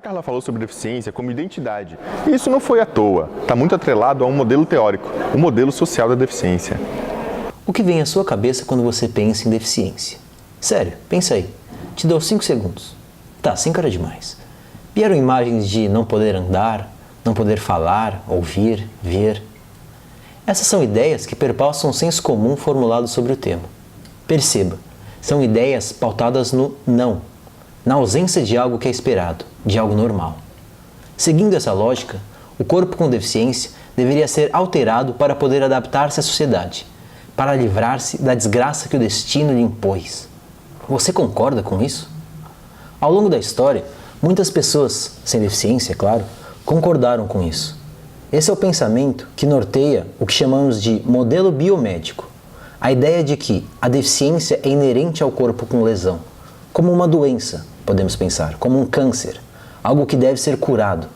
Carla falou sobre deficiência como identidade. E isso não foi à toa. Está muito atrelado a um modelo teórico, o modelo social da deficiência. O que vem à sua cabeça quando você pensa em deficiência? Sério, pensa aí. Te dou 5 segundos. Tá, sem cara demais. Vieram imagens de não poder andar, não poder falar, ouvir, ver. Essas são ideias que perpassam o senso comum formulado sobre o tema. Perceba, são ideias pautadas no não, na ausência de algo que é esperado, de algo normal. Seguindo essa lógica, o corpo com deficiência deveria ser alterado para poder adaptar-se à sociedade, para livrar-se da desgraça que o destino lhe impôs. Você concorda com isso? Ao longo da história, muitas pessoas, sem deficiência, é claro, concordaram com isso. Esse é o pensamento que norteia o que chamamos de modelo biomédico, a ideia de que a deficiência é inerente ao corpo com lesão, como uma doença, podemos pensar, como um câncer, algo que deve ser curado.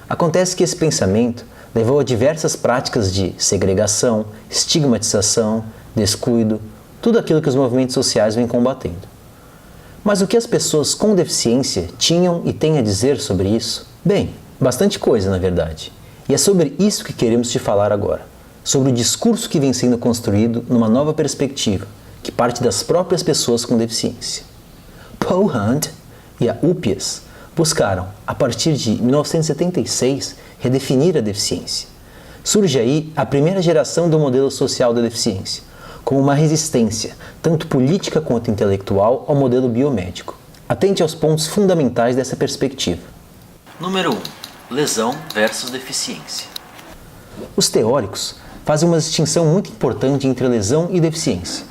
Acontece que esse pensamento levou a diversas práticas de segregação, estigmatização, descuido, tudo aquilo que os movimentos sociais vêm combatendo. Mas o que as pessoas com deficiência tinham e têm a dizer sobre isso? Bem, bastante coisa, na verdade. E é sobre isso que queremos te falar agora, sobre o discurso que vem sendo construído numa nova perspectiva, que parte das próprias pessoas com deficiência. Paul Hunt e a UPIAS buscaram, a partir de 1976, redefinir a deficiência. Surge aí a primeira geração do modelo social da deficiência, como uma resistência, tanto política quanto intelectual, ao modelo biomédico. Atente aos pontos fundamentais dessa perspectiva. Número 1. Lesão versus deficiência. Os teóricos fazem uma distinção muito importante entre lesão e deficiência.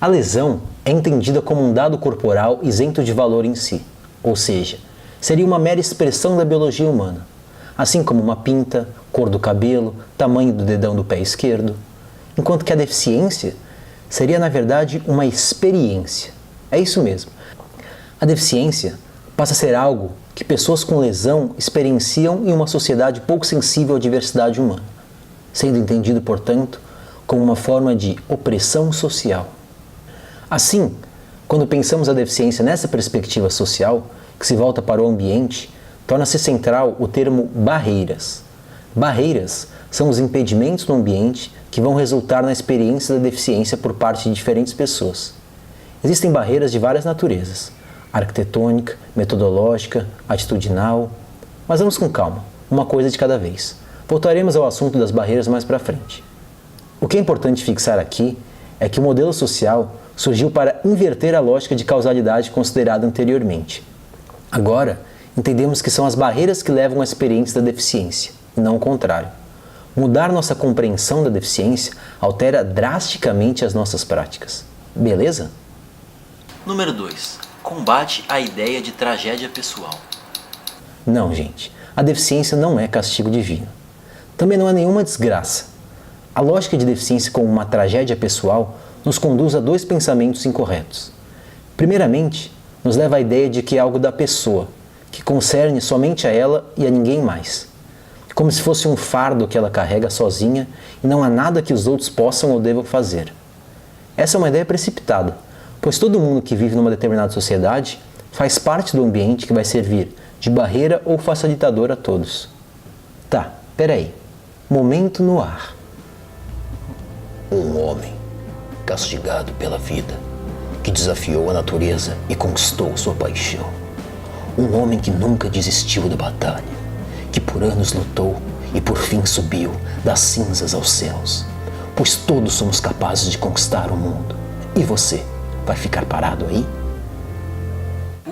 A lesão é entendida como um dado corporal isento de valor em si, ou seja, seria uma mera expressão da biologia humana, assim como uma pinta, cor do cabelo, tamanho do dedão do pé esquerdo, enquanto que a deficiência seria, na verdade, uma experiência. É isso mesmo. A deficiência passa a ser algo que pessoas com lesão experienciam em uma sociedade pouco sensível à diversidade humana, sendo entendido, portanto, como uma forma de opressão social. Assim, quando pensamos a deficiência nessa perspectiva social, que se volta para o ambiente, torna-se central o termo barreiras. Barreiras são os impedimentos no ambiente que vão resultar na experiência da deficiência por parte de diferentes pessoas. Existem barreiras de várias naturezas: arquitetônica, metodológica, atitudinal. Mas vamos com calma, uma coisa de cada vez. Voltaremos ao assunto das barreiras mais para frente. O que é importante fixar aqui é que o modelo social surgiu para inverter a lógica de causalidade considerada anteriormente. Agora, entendemos que são as barreiras que levam à experiência da deficiência, e não o contrário. Mudar nossa compreensão da deficiência altera drasticamente as nossas práticas. Beleza? Número 2. Combate à ideia de tragédia pessoal. Não, gente. A deficiência não é castigo divino. Também não é nenhuma desgraça. A lógica de deficiência como uma tragédia pessoal nos conduz a 2 pensamentos incorretos. Primeiramente, nos leva à ideia de que é algo da pessoa, que concerne somente a ela e a ninguém mais. Como se fosse um fardo que ela carrega sozinha e não há nada que os outros possam ou devam fazer. Essa é uma ideia precipitada, pois todo mundo que vive numa determinada sociedade faz parte do ambiente que vai servir de barreira ou facilitador a todos. Tá, peraí. Momento no ar. Um homem castigado pela vida, que desafiou a natureza e conquistou sua paixão. Um homem que nunca desistiu da batalha, que por anos lutou e por fim subiu das cinzas aos céus. Pois todos somos capazes de conquistar o mundo. E você, vai ficar parado aí?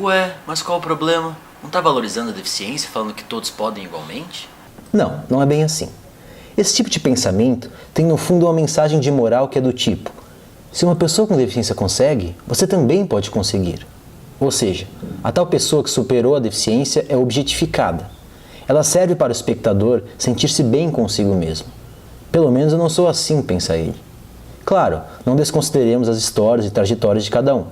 Ué, mas qual o problema? Não tá valorizando a deficiência, falando que todos podem igualmente? Não, não é bem assim. Esse tipo de pensamento tem no fundo uma mensagem de moral que é do tipo: se uma pessoa com deficiência consegue, você também pode conseguir. Ou seja, a tal pessoa que superou a deficiência é objetificada. Ela serve para o espectador sentir-se bem consigo mesmo. Pelo menos eu não sou assim, pensa ele. Claro, não desconsideremos as histórias e trajetórias de cada um.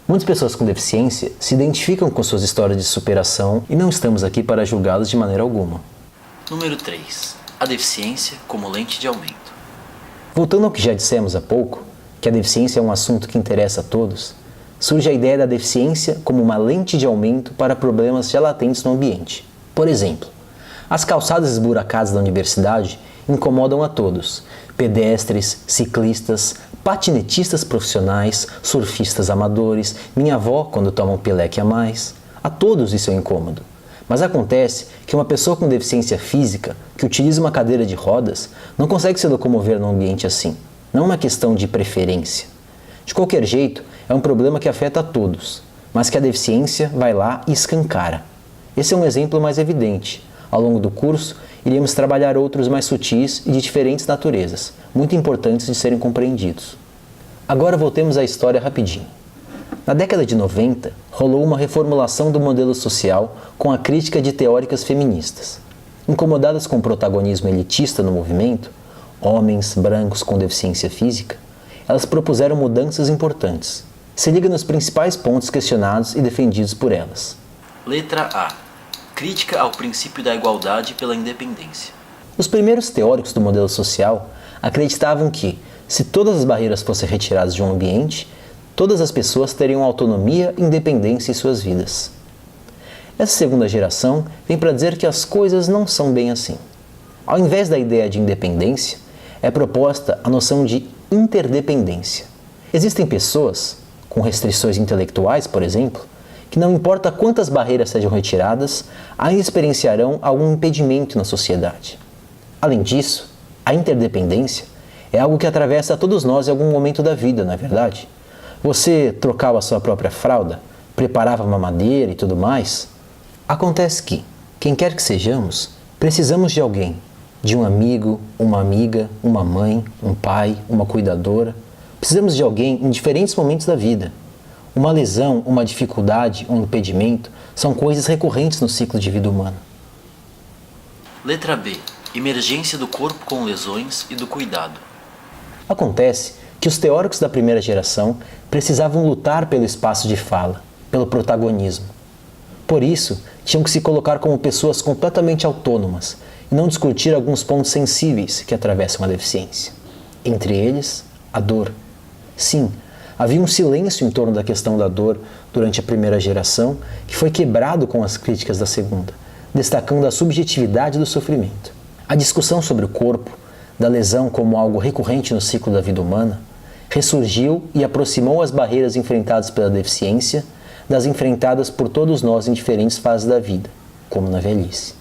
Muitas pessoas com deficiência se identificam com suas histórias de superação e não estamos aqui para julgá-las de maneira alguma. Número 3. A deficiência como lente de aumento. Voltando ao que já dissemos há pouco, que a deficiência é um assunto que interessa a todos, surge a ideia da deficiência como uma lente de aumento para problemas já latentes no ambiente. Por exemplo, as calçadas esburacadas da universidade incomodam a todos: pedestres, ciclistas, patinetistas profissionais, surfistas amadores, minha avó quando toma um pileque a mais. A todos isso é incômodo. Mas acontece que uma pessoa com deficiência física que utiliza uma cadeira de rodas não consegue se locomover num ambiente assim. Não é uma questão de preferência. De qualquer jeito, é um problema que afeta a todos, mas que a deficiência vai lá e escancara. Esse é um exemplo mais evidente. Ao longo do curso, iremos trabalhar outros mais sutis e de diferentes naturezas, muito importantes de serem compreendidos. Agora voltemos à história rapidinho. Na década de 90, rolou uma reformulação do modelo social com a crítica de teóricas feministas. Incomodadas com o protagonismo elitista no movimento, homens brancos com deficiência física, elas propuseram mudanças importantes. Se liga nos principais pontos questionados e defendidos por elas. Letra A. Crítica ao princípio da igualdade pela independência. Os primeiros teóricos do modelo social acreditavam que, se todas as barreiras fossem retiradas de um ambiente, todas as pessoas teriam autonomia e independência em suas vidas. Essa segunda geração vem para dizer que as coisas não são bem assim. Ao invés da ideia de independência, é proposta a noção de interdependência. Existem pessoas, com restrições intelectuais, por exemplo, que não importa quantas barreiras sejam retiradas, ainda experienciarão algum impedimento na sociedade. Além disso, a interdependência é algo que atravessa todos nós em algum momento da vida, não é verdade? Você trocava a sua própria fralda, preparava mamadeira e tudo mais? Acontece que, quem quer que sejamos, precisamos de alguém, de um amigo, uma amiga, uma mãe, um pai, uma cuidadora. Precisamos de alguém em diferentes momentos da vida. Uma lesão, uma dificuldade, um impedimento são coisas recorrentes no ciclo de vida humana. Letra B. Emergência do corpo com lesões e do cuidado. Acontece que os teóricos da primeira geração precisavam lutar pelo espaço de fala, pelo protagonismo. Por isso, tinham que se colocar como pessoas completamente autônomas e não discutir alguns pontos sensíveis que atravessam a deficiência. Entre eles, a dor. Sim, havia um silêncio em torno da questão da dor durante a primeira geração que foi quebrado com as críticas da segunda, destacando a subjetividade do sofrimento. A discussão sobre o corpo, da lesão como algo recorrente no ciclo da vida humana, ressurgiu e aproximou as barreiras enfrentadas pela deficiência das enfrentadas por todos nós em diferentes fases da vida, como na velhice.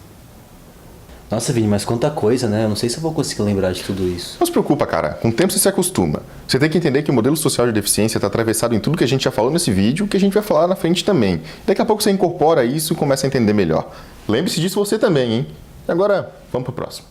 Nossa, Vini, mas quanta coisa, né? Eu não sei se eu vou conseguir lembrar de tudo isso. Não se preocupa, cara. Com o tempo você se acostuma. Você tem que entender que o modelo social de deficiência está atravessado em tudo que a gente já falou nesse vídeo e que a gente vai falar na frente também. Daqui a pouco você incorpora isso e começa a entender melhor. Lembre-se disso você também, hein? Agora, vamos pro próximo.